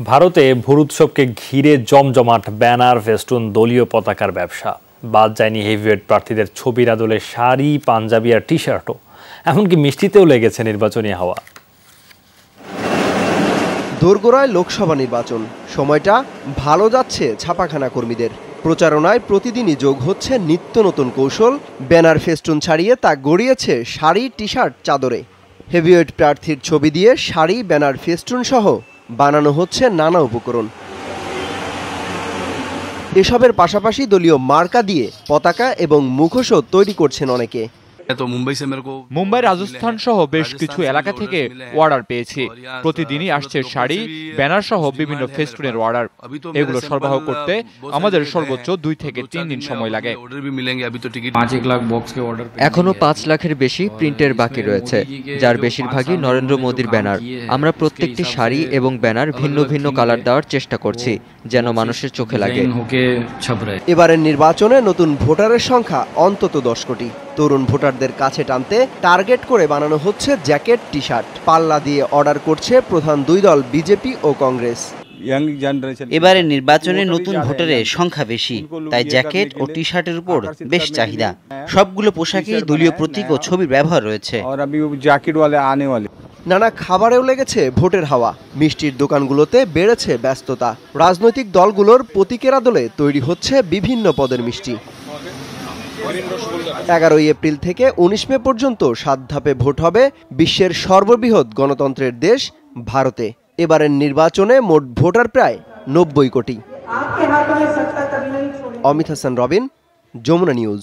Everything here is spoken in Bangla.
ভারতে ভোট উৎসবকে ঘিরে জমজমাট ব্যানার, ফেস্টুন, দলীয় পতাকার ব্যবসা। বাদ যায়নি হেভিওয়েট প্রার্থীদের ছবির আদলে শাড়ি, পাঞ্জাবি আর টি শার্টও। এমনকি মিষ্টিতেও লেগেছে নির্বাচনী হাওয়া। দোরগোড়ায় লোকসভা নির্বাচন, সময়টা ভালো যাচ্ছে ছাপাখানা কর্মীদের। প্রচারণায় প্রতিদিনই যোগ হচ্ছে নিত্য নতুন কৌশল। ব্যানার, ফেস্টুন ছাড়িয়ে তা গড়িয়েছে শাড়ি, টি শার্ট, চাদরে। হেভিওয়েট প্রার্থীর ছবি দিয়ে শাড়ি, ব্যানার, ফেস্টুন সহ বানানো হচ্ছে নানা উপকরণ। এসবের পাশাপাশি দলীয় মার্কা দিয়ে পতাকা এবং মুখোশও তৈরি করছেন অনেকে। মুম্বাই, রাজস্থান সহ বেশ কিছু এলাকা থেকে অর্ডার পেয়েছি। প্রতিদিনই আসছে শাড়ি, ব্যানার সহ বিভিন্ন ফেস্টুনের অর্ডার। এগুলো সরবরাহ করতে আমাদের সর্বোচ্চ 2 থেকে 3 দিন সময় লাগে। এখনো 5 লাখের বেশি প্রিন্টের বাকি রয়েছে, যার বেশিরভাগই নরেন্দ্র মোদীর ব্যানার। আমরা প্রত্যেকটি শাড়ি এবং ব্যানার ভিন্ন ভিন্ন কালার দেওয়ার চেষ্টা করছি, যেন মানুষের চোখে লাগে। এবারের নির্বাচনে নতুন ভোটারের সংখ্যা অন্তত 10 কোটি। তরুণ ভোটারদের কাছে টানতে টার্গেট করে বানানো হচ্ছে জ্যাকেট, টি শার্ট। পাল্লা দিয়ে অর্ডার করছে প্রধান দুই দল বিজেপি ও কংগ্রেস। এবারের নির্বাচনে নতুন ভোটারের সংখ্যা বেশি, তাই জ্যাকেট ও টি শার্টের উপর বেশ চাহিদা। সবগুলো পোশাকেই দলীয় প্রতীক ও ছবির ব্যবহার রয়েছে। নানা খাবারেও লেগেছে ভোটের হাওয়া। মিষ্টির দোকানগুলোতে বেড়েছে ব্যস্ততা। রাজনৈতিক দলগুলোর প্রতীকের আদলে তৈরি হচ্ছে বিভিন্ন পদের মিষ্টি। 11 এপ্রিল থেকে 19 মে পর্যন্ত 7 ধাপে ভোট হবে বিশ্বের সর্ববৃহৎ গণতন্ত্রের দেশ ভারতে। এবারের নির্বাচনে মোট ভোটার প্রায় 90 কোটি। অমিত হাসান রবিন, যমুনা নিউজ।